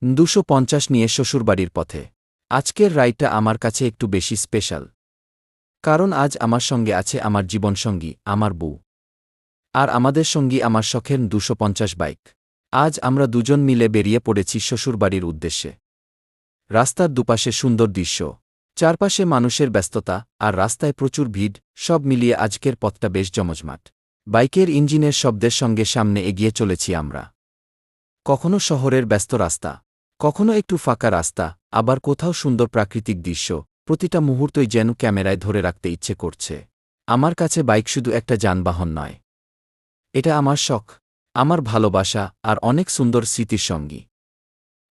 250 নিয়ে শ্বশুরবাড়ির পথে। আজকের রাইডটা আমার কাছে একটু বেশি স্পেশাল। কারণ আজ আমার সঙ্গে আছে আমার জীবনসঙ্গী, আমার বউ। আর আমাদের সঙ্গী আমার শখের 250 বাইক। আজ আমরা দুজন মিলে বেরিয়ে পড়েছি শ্বশুরবাড়ির উদ্দেশ্যে। রাস্তার দুপাশে সুন্দর দৃশ্য, চারপাশে মানুষের ব্যস্ততা, আর রাস্তায় প্রচুর ভিড়, সব মিলিয়ে আজকের পথটা বেশ জমজমাট। বাইকের ইঞ্জিনের শব্দের সঙ্গে সামনে এগিয়ে চলেছি আমরা। কখনো শহরের ব্যস্ত রাস্তা, কখনো একটু ফাঁকা রাস্তা, আবার কোথাও সুন্দর প্রাকৃতিক দৃশ্য, প্রতিটা মুহূর্তই যেন ক্যামেরায় ধরে রাখতে ইচ্ছে করছে। আমার কাছে বাইক শুধু একটা যানবাহন নয়, এটা আমার শখ, আমার ভালোবাসা, আর অনেক সুন্দর স্মৃতির সঙ্গী।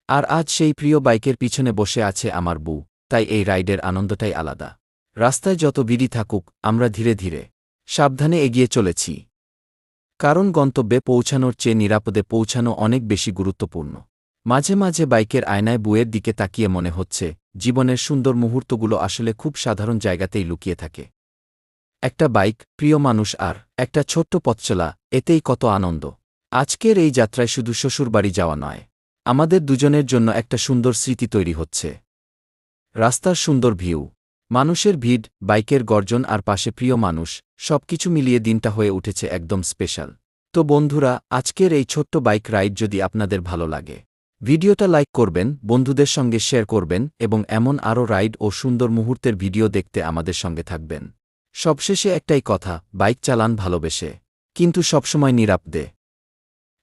আর আজ সেই প্রিয় বাইকের পিছনে বসে আছে আমার বউ, তাই এই রাইডের আনন্দটাই আলাদা। রাস্তায় যত ভিড়ই থাকুক, আমরা ধীরে ধীরে সাবধানে এগিয়ে চলেছি। কারণ গন্তব্যে পৌঁছানোর চেয়ে নিরাপদে পৌঁছানো অনেক বেশি গুরুত্বপূর্ণ। মাঝে মাঝে বাইকের আয়নায় বউয়ের দিকে তাকিয়ে মনে হচ্ছে, জীবনের সুন্দর মুহূর্তগুলো আসলে খুব সাধারণ জায়গাতেই লুকিয়ে থাকে। একটা বাইক, প্রিয় মানুষ, আর একটা ছোট্ট পথচলা, এতেই কত আনন্দ। আজকের এই যাত্রায় শুধু শ্বশুরবাড়ি যাওয়া নয়, আমাদের দুজনের জন্য একটা সুন্দর স্মৃতি তৈরি হচ্ছে। রাস্তার সুন্দর ভিউ, মানুষের ভিড়, বাইকের গর্জন আর পাশে প্রিয় মানুষ, সবকিছু মিলিয়ে দিনটা হয়ে উঠেছে একদম স্পেশাল। তো বন্ধুরা, আজকের এই ছোট্ট বাইক রাইড যদি আপনাদের ভালো লাগে, ভিডিওটা লাইক করবেন, বন্ধুদের সঙ্গে শেয়ার করবেন এবং এমন আরও রাইড ও সুন্দর মুহূর্তের ভিডিও দেখতে আমাদের সঙ্গে থাকবেন। সবশেষে একটাই কথা, বাইক চালান ভালোবেসে, কিন্তু সবসময় নিরাপদে।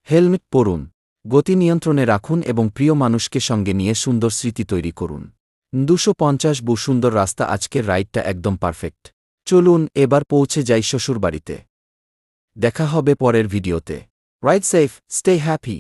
হেলমেট পরুন, গতি নিয়ন্ত্রণে রাখুন এবং প্রিয় মানুষকে সঙ্গে নিয়ে সুন্দর স্মৃতি তৈরি করুন। 250 সুন্দর রাস্তা, আজকের রাইডটা একদম পারফেক্ট। চলুন এবার পৌঁছে যাই শ্বশুরবাড়িতে। দেখা হবে পরের ভিডিওতে। Ride safe, stay happy.